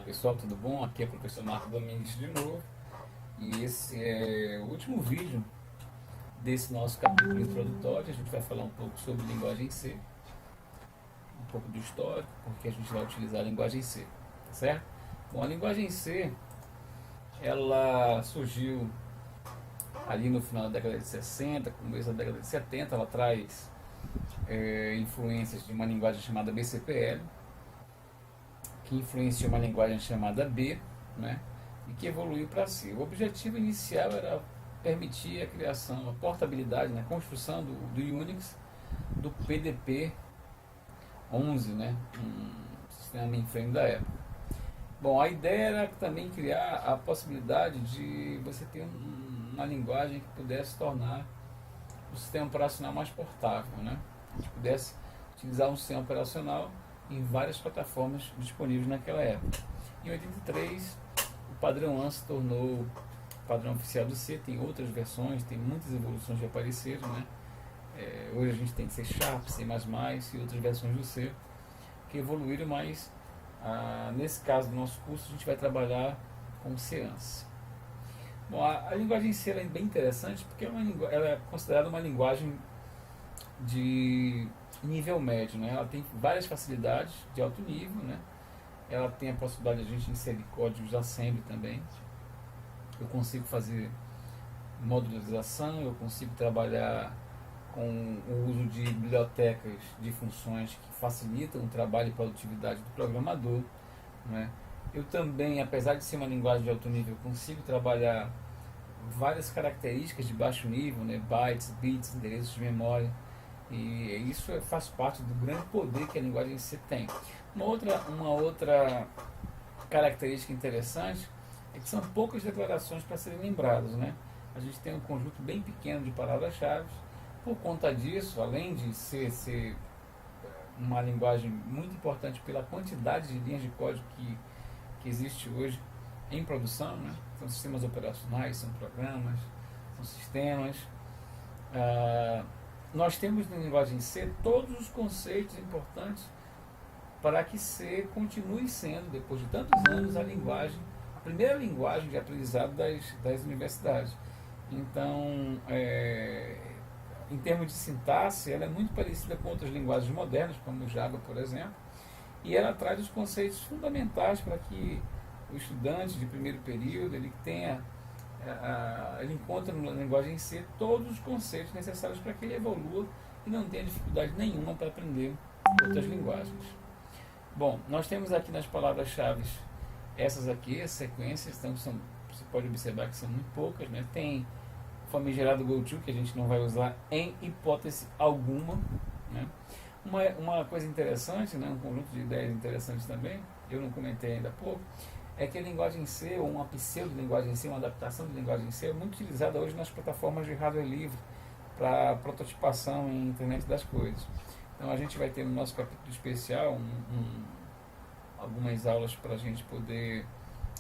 pessoal, tudo bom? Aqui é o professor Marco Domingues de novo e esse é o último vídeo desse nosso capítulo introdutório. A gente vai falar um pouco sobre linguagem C, um pouco do histórico, porque a gente vai utilizar a linguagem C, tá certo? Bom, a linguagem C, ela surgiu ali no final da década de 60, começo da década de 70, ela traz influências de uma linguagem chamada BCPL, que influenciou uma linguagem chamada B, né, e que evoluiu para C. O objetivo inicial era permitir a criação, a portabilidade, né, a construção do Unix, do PDP-11, né, um sistema mainframe da época. Bom, a ideia era também criar a possibilidade de você ter uma linguagem que pudesse tornar o sistema operacional mais portável, né? A gente pudesse utilizar um sistema operacional em várias plataformas disponíveis naquela época. Em 83, o padrão ANSI se tornou o padrão oficial do C. Tem outras versões, tem muitas evoluções que apareceram, né? Hoje a gente tem C#, C++ e outras versões do C que evoluíram, mas nesse caso do nosso curso a gente vai trabalhar com C ANSI. Bom, a linguagem C é bem interessante porque ela é considerada uma linguagem de nível médio, né? Ela tem várias facilidades de alto nível, né? Ela tem a possibilidade de a gente inserir códigos assembly também. Eu consigo fazer modularização, eu consigo trabalhar com o uso de bibliotecas de funções que facilitam o trabalho e produtividade do programador, né? Eu também, apesar de ser uma linguagem de alto nível, consigo trabalhar várias características de baixo nível, né? Bytes, bits, endereços de memória. E isso faz parte do grande poder que a linguagem C tem. Uma outra característica interessante é que são poucas declarações para serem lembradas, né? A gente tem um conjunto bem pequeno de palavras-chave. Por conta disso, além de ser uma linguagem muito importante pela quantidade de linhas de código que existe hoje em produção, né? São sistemas operacionais, são programas, são sistemas. Nós temos na linguagem C todos os conceitos importantes para que C continue sendo, depois de tantos anos, a primeira linguagem de aprendizado das universidades. Então, em termos de sintaxe, ela é muito parecida com outras linguagens modernas, como o Java, por exemplo, e ela traz os conceitos fundamentais para que o estudante de primeiro período ele encontra na linguagem C todos os conceitos necessários para que ele evolua e não tenha dificuldade nenhuma para aprender outras linguagens. Bom, nós temos aqui nas palavras-chave essas aqui, as sequências, então você pode observar que são muito poucas, né? Tem o famigerado GoTo, que a gente não vai usar em hipótese alguma, né? Uma coisa interessante, né? Um conjunto de ideias interessantes também, eu não comentei ainda há pouco, é que a linguagem C, ou uma pseudo-linguagem C, uma adaptação de linguagem C, é muito utilizada hoje nas plataformas de hardware livre para prototipação em internet das coisas. Então a gente vai ter no nosso capítulo especial algumas aulas para a gente poder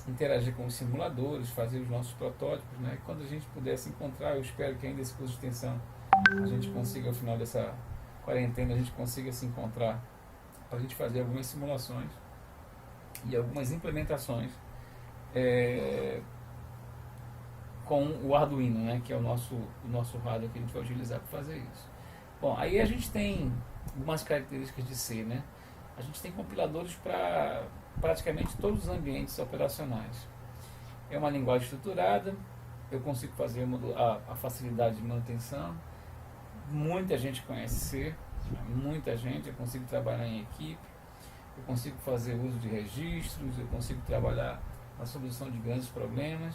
interagir com os simuladores, fazer os nossos protótipos, né? E quando a gente puder se encontrar, eu espero que ainda esse curso de extensão a gente consiga, ao final dessa quarentena, a gente consiga se encontrar para a gente fazer algumas simulações e algumas implementações com o Arduino, né, que é o nosso hardware que a gente vai utilizar para fazer isso. Bom, aí a gente tem algumas características de C, né? A gente tem compiladores para praticamente todos os ambientes operacionais. É uma linguagem estruturada, eu consigo fazer a facilidade de manutenção. Muita gente conhece C, muita gente, eu consigo trabalhar em equipe, eu consigo fazer uso de registros, eu consigo trabalhar na solução de grandes problemas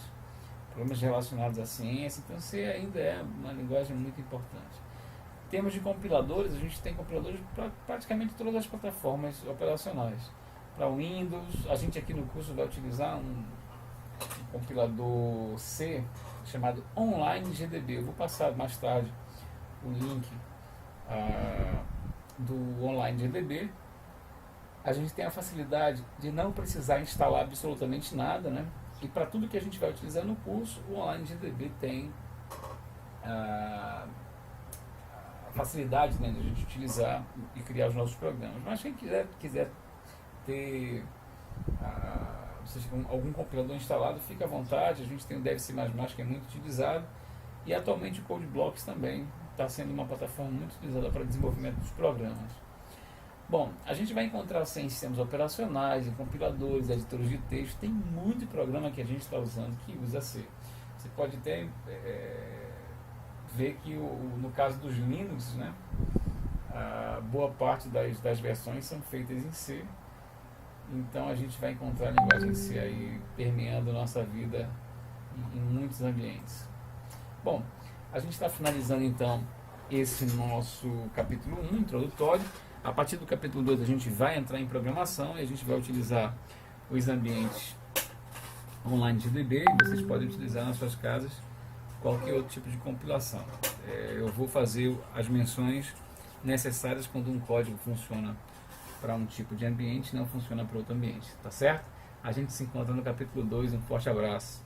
relacionados à ciência. Então C ainda é uma linguagem muito importante. Em termos de compiladores, a gente tem compiladores para praticamente todas as plataformas operacionais. Para Windows, a gente aqui no curso vai utilizar um compilador C chamado Online GDB. Eu vou passar mais tarde o link do Online GDB. A gente tem a facilidade de não precisar instalar absolutamente nada, né? E para tudo que a gente vai utilizar no curso, o Online GDB tem a facilidade, né, de a gente utilizar e criar os nossos programas. Mas quem quiser ter seja, com algum compilador instalado, fica à vontade. A gente tem o Dev C++, que é muito utilizado, e atualmente o CodeBlocks também está sendo uma plataforma muito utilizada para desenvolvimento dos programas. Bom, a gente vai encontrar em sistemas operacionais, em compiladores, editores de texto, tem muito programa que a gente está usando que usa C. Você pode até ver que no caso dos Linux, né, a boa parte das versões são feitas em C. Então a gente vai encontrar a linguagem C aí permeando a nossa vida em muitos ambientes. Bom, a gente está finalizando então esse nosso capítulo 1, introdutório. A partir do capítulo 2 a gente vai entrar em programação e a gente vai utilizar os ambientes online de DB. Vocês podem utilizar nas suas casas qualquer outro tipo de compilação. Eu vou fazer as menções necessárias quando um código funciona para um tipo de ambiente e não funciona para outro ambiente, tá certo? A gente se encontra no capítulo 2, um forte abraço.